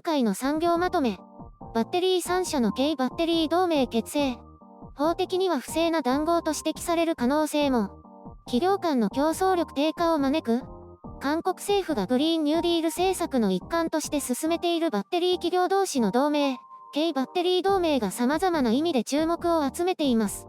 会の産業まとめ。バッテリー3社の軽バッテリー同盟結成。法的には不正な談合と指摘される可能性も。企業間の競争力低下を招く。韓国政府がグリーンニューディール政策の一環として進めているバッテリー企業同士の同盟、軽バッテリー同盟が様々な意味で注目を集めています。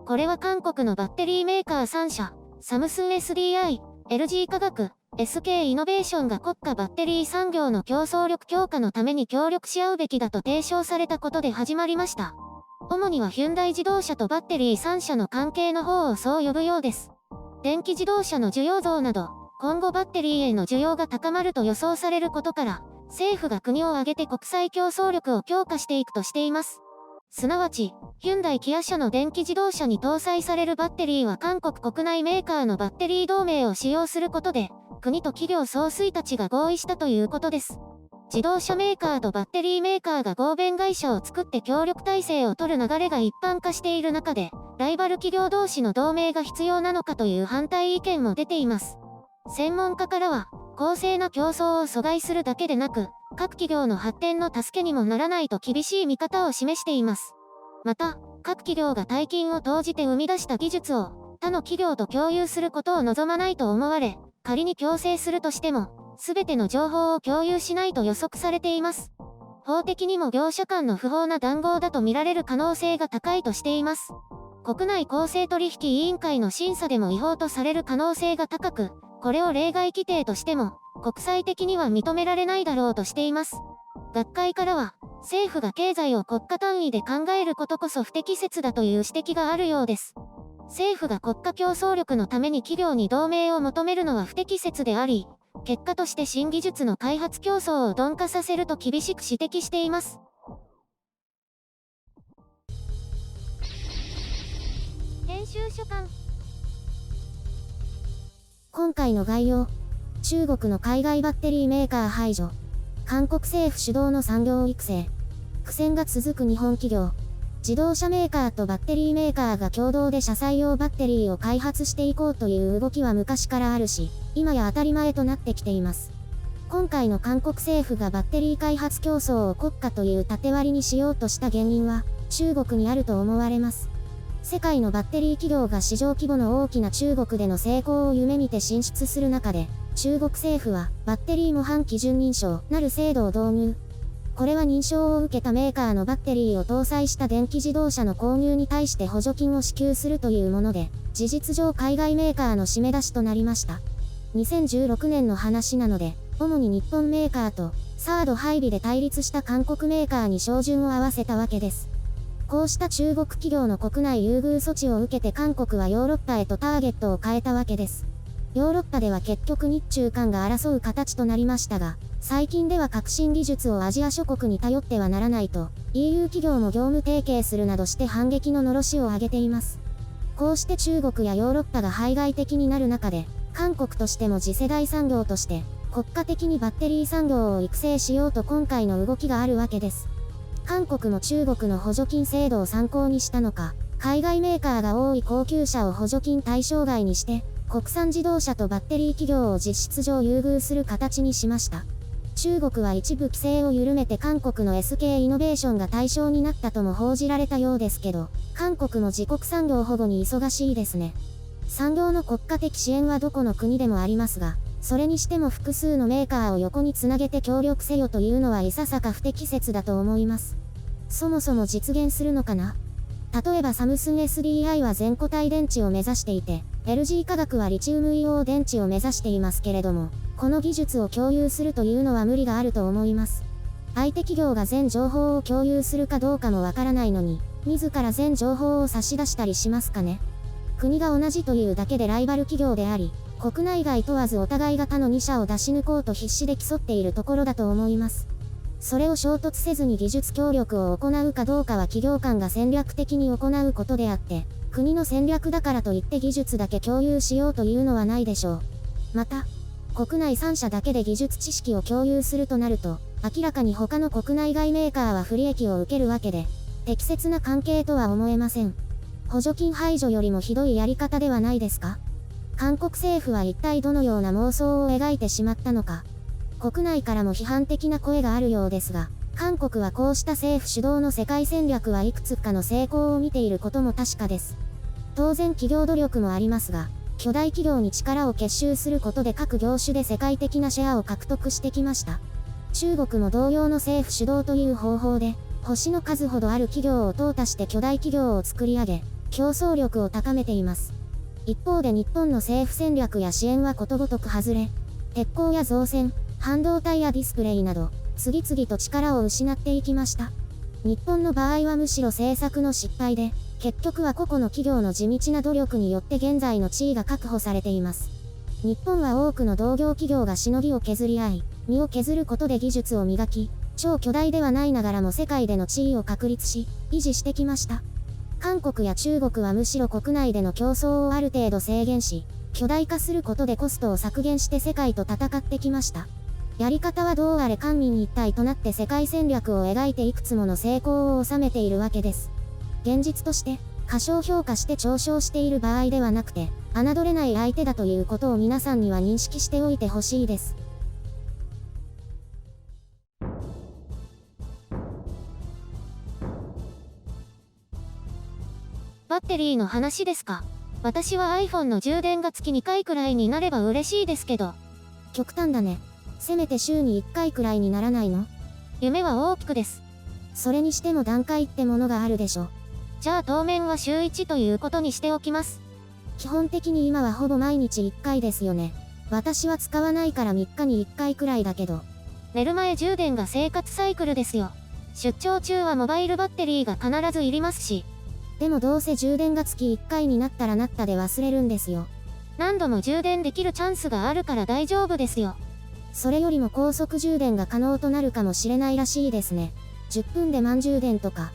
これは韓国のバッテリーメーカー3社、サムスン SDI、LG 化学、SK イノベーションが国家バッテリー産業の競争力強化のために協力し合うべきだと提唱されたことで始まりました。主にはヒュンダイ自動車とバッテリー3社の関係の方をそう呼ぶようです。電気自動車の需要増など、今後バッテリーへの需要が高まると予想されることから、政府が国を挙げて国際競争力を強化していくとしています。すなわち、ヒュンダイ・キア社の電気自動車に搭載されるバッテリーは韓国国内メーカーのバッテリー同盟を使用することで、国と企業総帥たちが合意したということです。自動車メーカーとバッテリーメーカーが合弁会社を作って協力体制を取る流れが一般化している中で、ライバル企業同士の同盟が必要なのかという反対意見も出ています。専門家からは、公正な競争を阻害するだけでなく、各企業の発展の助けにもならないと厳しい見方を示しています。また、各企業が大金を投じて生み出した技術を他の企業と共有することを望まないと思われ、仮に強制するとしても、すべての情報を共有しないと予測されています。法的にも業者間の不法な談合だと見られる可能性が高いとしています。国内公正取引委員会の審査でも違法とされる可能性が高く、これを例外規定としても、国際的には認められないだろうとしています。学会からは、政府が経済を国家単位で考えることこそ不適切だという指摘があるようです。政府が国家競争力のために企業に同盟を求めるのは不適切であり、結果として新技術の開発競争を鈍化させると厳しく指摘しています。編集書簡。今回の概要。中国の海外バッテリーメーカー排除。韓国政府主導の産業育成。苦戦が続く日本企業。自動車メーカーとバッテリーメーカーが共同で車載用バッテリーを開発していこうという動きは昔からあるし、今や当たり前となってきています。今回の韓国政府がバッテリー開発競争を国家という縦割りにしようとした原因は、中国にあると思われます。世界のバッテリー企業が市場規模の大きな中国での成功を夢見て進出する中で、中国政府はバッテリー模範基準認証なる制度を導入。これは認証を受けたメーカーのバッテリーを搭載した電気自動車の購入に対して補助金を支給するというもので、事実上海外メーカーの締め出しとなりました。2016年の話なので、主に日本メーカーとサード配備で対立した韓国メーカーに照準を合わせたわけです。こうした中国企業の国内優遇措置を受けて韓国はヨーロッパへとターゲットを変えたわけです。ヨーロッパでは結局日中間が争う形となりましたが、最近では革新技術をアジア諸国に頼ってはならないと、EU 企業も業務提携するなどして反撃の罵りを上げています。こうして中国やヨーロッパが排外的になる中で、韓国としても次世代産業として、国家的にバッテリー産業を育成しようと今回の動きがあるわけです。韓国も中国の補助金制度を参考にしたのか、海外メーカーが多い高級車を補助金対象外にして、国産自動車とバッテリー企業を実質上優遇する形にしました。中国は一部規制を緩めて韓国の SK イノベーションが対象になったとも報じられたようですけど、韓国も自国産業保護に忙しいですね。産業の国家的支援はどこの国でもありますが、それにしても複数のメーカーを横につなげて協力せよというのはいささか不適切だと思います。そもそも実現するのかな？例えばサムスン SDI は全固体電池を目指していて、LG 化学はリチウムイオン電池を目指していますけれども、この技術を共有するというのは無理があると思います。相手企業が全情報を共有するかどうかもわからないのに、自ら全情報を差し出したりしますかね。国が同じというだけでライバル企業であり、国内外問わずお互いが他の2社を出し抜こうと必死で競っているところだと思います。それを衝突せずに技術協力を行うかどうかは企業間が戦略的に行うことであって、国の戦略だからといって技術だけ共有しようというのはないでしょう。また、国内3社だけで技術知識を共有するとなると、明らかに他の国内外メーカーは不利益を受けるわけで、適切な関係とは思えません。補助金排除よりもひどいやり方ではないですか？韓国政府は一体どのような妄想を描いてしまったのか。国内からも批判的な声があるようですが、韓国はこうした政府主導の世界戦略はいくつかの成功を見ていることも確かです。当然企業努力もありますが、巨大企業に力を結集することで各業種で世界的なシェアを獲得してきました。中国も同様の政府主導という方法で、星の数ほどある企業を淘汰して巨大企業を作り上げ、競争力を高めています。一方で日本の政府戦略や支援はことごとく外れ、鉄鋼や造船、半導体やディスプレイなど、次々と力を失っていきました。日本の場合はむしろ政策の失敗で、結局は個々の企業の地道な努力によって現在の地位が確保されています。日本は多くの同業企業がしのぎを削り合い、身を削ることで技術を磨き、超巨大ではないながらも世界での地位を確立し、維持してきました。韓国や中国はむしろ国内での競争をある程度制限し、巨大化することでコストを削減して世界と戦ってきました。やり方はどうあれ官民一体となって世界戦略を描いていくつもの成功を収めているわけです。現実として、過小評価して嘲笑している場合ではなくて、侮れない相手だということを皆さんには認識しておいてほしいです。バッテリーの話ですか。私は iPhone の充電が月2回くらいになれば嬉しいですけど。極端だね。せめて週に1回くらいにならないの？夢は大きくです。それにしても段階ってものがあるでしょ。じゃあ当面は週1ということにしておきます。基本的に今はほぼ毎日1回ですよね。私は使わないから3日に1回くらいだけど。寝る前充電が生活サイクルですよ。出張中はモバイルバッテリーが必ずいりますし。でもどうせ充電が月1回になったらなったで忘れるんですよ。何度も充電できるチャンスがあるから大丈夫ですよ。それよりも高速充電が可能となるかもしれないらしいですね。10分で満充電とか。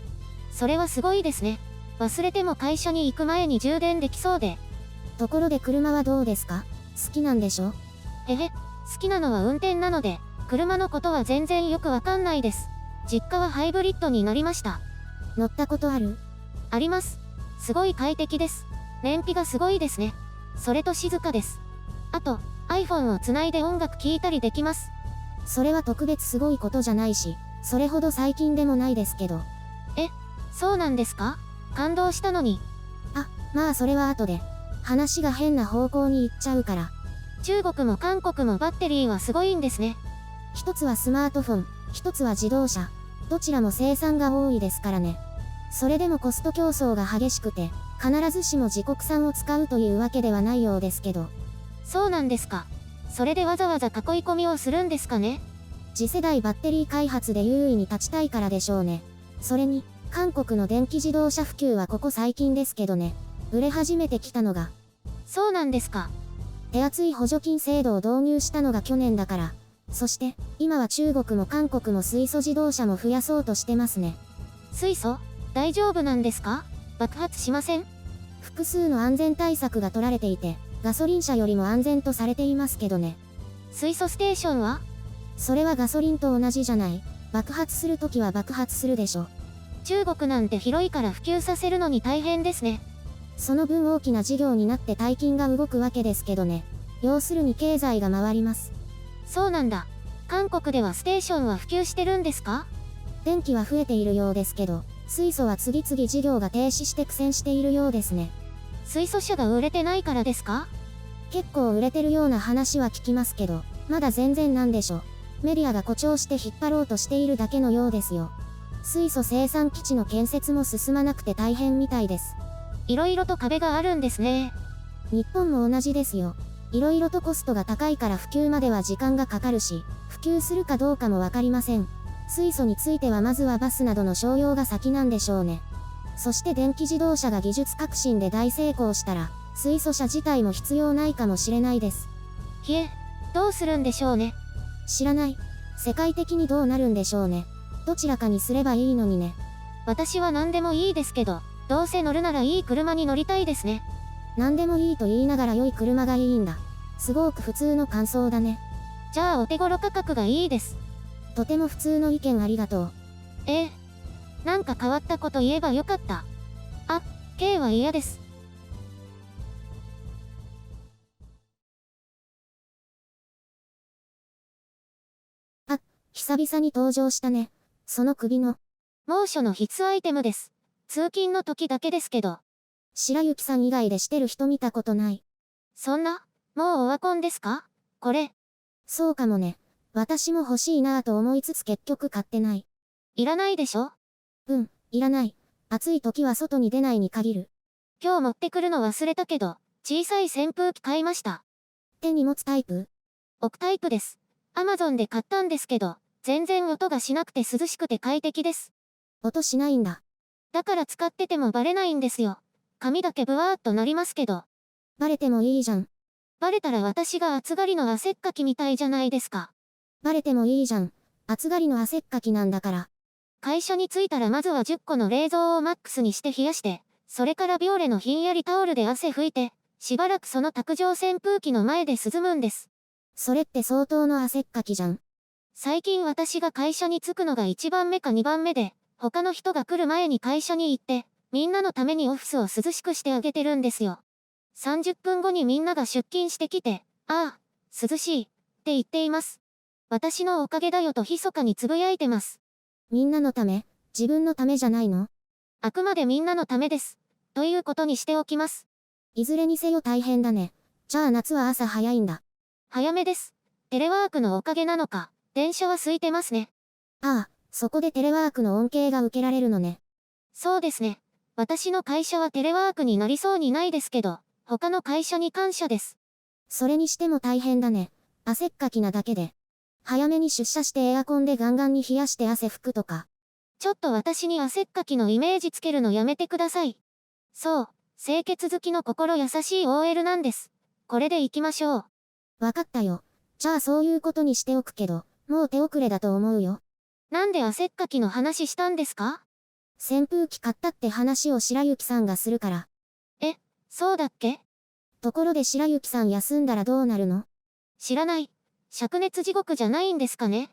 それはすごいですね。忘れても会社に行く前に充電できそうで。ところで車はどうですか？好きなんでしょ？へへ、好きなのは運転なので、車のことは全然よくわかんないです。実家はハイブリッドになりました。乗ったことある？あります。すごい快適です。燃費がすごいですね。それと静かです。あと、iPhone をつないで音楽聴いたりできます。それは特別すごいことじゃないし、それほど最近でもないですけど。え、そうなんですか？感動したのに。あ、まあそれは後で。話が変な方向に行っちゃうから。中国も韓国もバッテリーはすごいんですね。一つはスマートフォン、一つは自動車。どちらも生産が多いですからね。それでもコスト競争が激しくて、必ずしも自国産を使うというわけではないようですけど。そうなんですか。それでわざわざ囲い込みをするんですかね。次世代バッテリー開発で優位に立ちたいからでしょうね。それに、韓国の電気自動車普及はここ最近ですけどね。売れ始めてきたのが。そうなんですか。手厚い補助金制度を導入したのが去年だから。そして、今は中国も韓国も水素自動車も増やそうとしてますね。水素？大丈夫なんですか？爆発しません？複数の安全対策が取られていて、ガソリン車よりも安全とされていますけどね。水素ステーションは？それはガソリンと同じじゃない。爆発するときは爆発するでしょ。中国なんて広いから普及させるのに大変ですね。その分大きな事業になって大金が動くわけですけどね。要するに経済が回ります。そうなんだ。韓国ではステーションは普及してるんですか？電気は増えているようですけど、水素は次々事業が停止して苦戦しているようですね。水素車が売れてないからですか？結構売れてるような話は聞きますけど、まだ全然なんでしょ。メディアが誇張して引っ張ろうとしているだけのようですよ。水素生産基地の建設も進まなくて大変みたいです。いろいろと壁があるんですね。日本も同じですよ。いろいろとコストが高いから普及までは時間がかかるし、普及するかどうかもわかりません。水素についてはまずはバスなどの商用が先なんでしょうね。そして電気自動車が技術革新で大成功したら、水素車自体も必要ないかもしれないです。ひえ、どうするんでしょうね。知らない。世界的にどうなるんでしょうね。どちらかにすればいいのにね。私は何でもいいですけど、どうせ乗るならいい車に乗りたいですね。何でもいいと言いながら良い車がいいんだ。すごく普通の感想だね。じゃあお手頃価格がいいです。とても普通の意見ありがとう。なんか変わったこと言えばよかった。あ、K は嫌です。久々に登場したね。その首の。猛暑の必須アイテムです。通勤の時だけですけど。白雪さん以外でしてる人見たことない。そんな、もうオワコンですか？これ。そうかもね。私も欲しいなぁと思いつつ結局買ってない。いらないでしょ？いらない。暑い時は外に出ないに限る。今日持ってくるの忘れたけど、小さい扇風機買いました。手に持つタイプ？置くタイプです。Amazon で買ったんですけど、全然音がしなくて涼しくて快適です。音しないんだ。だから使っててもバレないんですよ。髪だけブワーっとなりますけど。バレてもいいじゃん。バレたら私が暑がりの汗っかきみたいじゃないですか。バレてもいいじゃん。暑がりの汗っかきなんだから。会社に着いたらまずは10個の冷蔵をマックスにして冷やして、それからビオレのひんやりタオルで汗拭いて、しばらくその卓上扇風機の前で涼むんです。それって相当の汗っかきじゃん。最近私が会社に着くのが1番目か2番目で、他の人が来る前に会社に行って、みんなのためにオフィスを涼しくしてあげてるんですよ。30分後にみんなが出勤してきて、ああ、涼しい、って言っています。私のおかげだよと密かにつぶやいてます。みんなのため？自分のためじゃないの？あくまでみんなのためです。ということにしておきます。いずれにせよ大変だね。じゃあ夏は朝早いんだ。早めです。テレワークのおかげなのか、電車は空いてますね。ああ、そこでテレワークの恩恵が受けられるのね。そうですね。私の会社はテレワークになりそうにないですけど、他の会社に感謝です。それにしても大変だね。汗っかきなだけで。早めに出社してエアコンでガンガンに冷やして汗拭くとか。ちょっと私に汗っかきのイメージつけるのやめてください。そう、清潔好きの心優しい OL なんです。これで行きましょう。わかったよ。じゃあそういうことにしておくけど、もう手遅れだと思うよ。なんで汗っかきの話したんですか？扇風機買ったって話を白雪さんがするから。え、そうだっけ？ところで白雪さん休んだらどうなるの？知らない。灼熱地獄じゃないんですかね？